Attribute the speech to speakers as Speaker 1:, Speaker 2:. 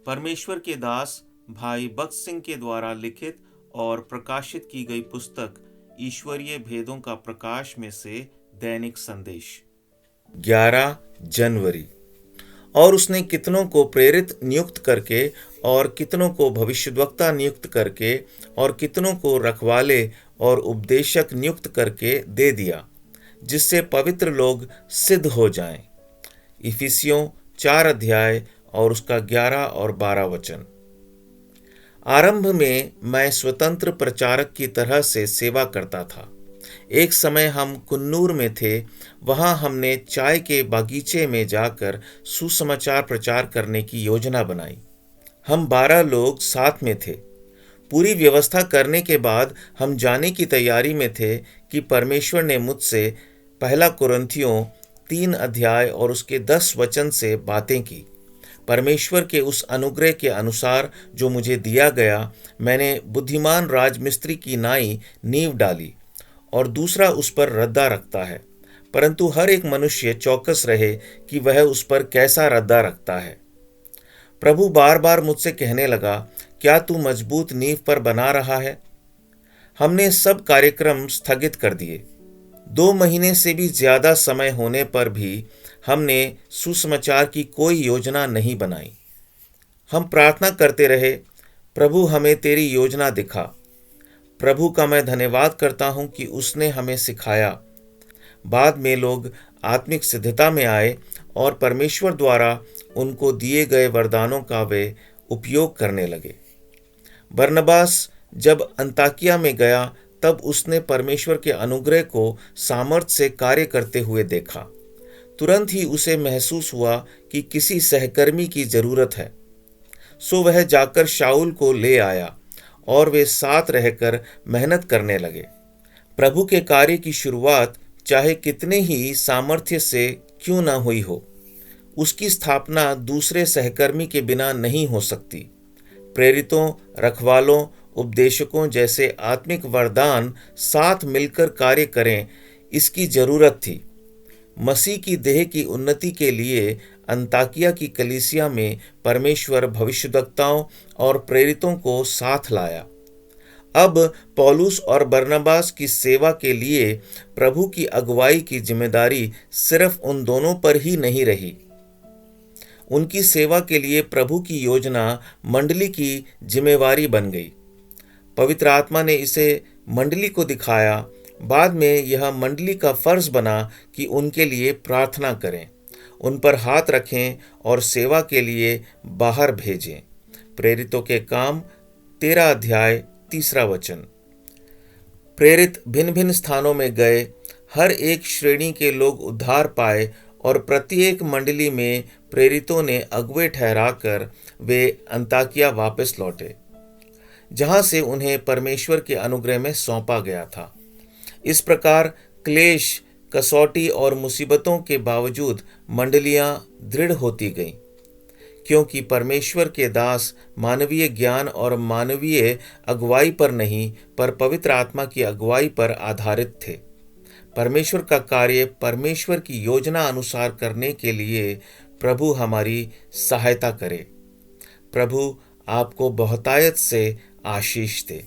Speaker 1: परमेश्वर के दास भाई बख्श सिंह के द्वारा लिखित और प्रकाशित की गई पुस्तक ईश्वरीय भेदों का प्रकाश में से दैनिक संदेश। 11 जनवरी। और उसने कितनों को प्रेरित नियुक्त करके और कितनों को भविष्यद्वक्ता नियुक्त करके और कितनों को रखवाले और उपदेशक नियुक्त करके दे दिया, जिससे पवित्र लोग सिद्ध हो जाएं। इफिसियों 4 अध्याय और उसका 11 और 12 वचन। आरंभ में मैं स्वतंत्र प्रचारक की तरह से सेवा करता था। एक समय हम कुन्नूर में थे। वहां हमने चाय के बागीचे में जाकर सुसमाचार प्रचार करने की योजना बनाई। हम 12 लोग साथ में थे। पूरी व्यवस्था करने के बाद हम जाने की तैयारी में थे कि परमेश्वर ने मुझसे 1 कुरिन्थियों 3 अध्याय और उसके 10 वचन से बातें की। परमेश्वर के उस अनुग्रह के अनुसार जो मुझे दिया गया, मैंने बुद्धिमान राजमिस्त्री की नाई नींव डाली और दूसरा उस पर रद्दा रखता है। परंतु हर एक मनुष्य चौकस रहे कि वह उस पर कैसा रद्दा रखता है। प्रभु बार बार मुझसे कहने लगा, क्या तू मजबूत नींव पर बना रहा है? हमने सब कार्यक्रम स्थगित कर दिए। 2 महीने से भी ज्यादा समय होने पर भी हमने सुसमाचार की कोई योजना नहीं बनाई। हम प्रार्थना करते रहे, प्रभु हमें तेरी योजना दिखा। प्रभु का मैं धन्यवाद करता हूं कि उसने हमें सिखाया। बाद में लोग आत्मिक सिद्धता में आए और परमेश्वर द्वारा उनको दिए गए वरदानों का वे उपयोग करने लगे। बरनबास जब अंताकिया में गया, तब उसने परमेश्वर के अनुग्रह को सामर्थ्य से कार्य करते हुए देखा। तुरंत ही उसे महसूस हुआ कि किसी सहकर्मी की जरूरत है। सो वह जाकर शाऊल को ले आया और वे साथ रहकर मेहनत करने लगे। प्रभु के कार्य की शुरुआत चाहे कितने ही सामर्थ्य से क्यों न हुई हो, उसकी स्थापना दूसरे सहकर्मी के बिना नहीं हो सकती। प्रेरितों, रखवालों, उपदेशकों जैसे आत्मिक वरदान साथ मिलकर कार्य करें, इसकी जरूरत थी। मसीह की देह की उन्नति के लिए अंताकिया की कलीसिया में परमेश्वर भविष्यद्वक्ताओं और प्रेरितों को साथ लाया। अब पौलुस और बरनबास की सेवा के लिए प्रभु की अगुवाई की जिम्मेदारी सिर्फ उन दोनों पर ही नहीं रही। उनकी सेवा के लिए प्रभु की योजना मंडली की जिम्मेवारी बन गई। पवित्र आत्मा ने इसे मंडली को दिखाया। बाद में यह मंडली का फर्ज बना कि उनके लिए प्रार्थना करें, उन पर हाथ रखें और सेवा के लिए बाहर भेजें। प्रेरितों के काम 13 अध्याय 3 वचन। प्रेरित भिन्न भिन्न स्थानों में गए, हर एक श्रेणी के लोग उद्धार पाए और प्रत्येक मंडली में प्रेरितों ने अगुवे ठहराकर वे अंताकिया वापस लौटे, जहां से उन्हें परमेश्वर के अनुग्रह में सौंपा गया था। इस प्रकार क्लेश, कसौटी और मुसीबतों के बावजूद मंडलियां दृढ़ होती गईं, क्योंकि परमेश्वर के दास मानवीय ज्ञान और मानवीय अगुवाई पर नहीं, पर पवित्र आत्मा की अगुवाई पर आधारित थे। परमेश्वर का कार्य परमेश्वर की योजना अनुसार करने के लिए प्रभु हमारी सहायता करे। प्रभु आपको बहुतायत से आशीष दे।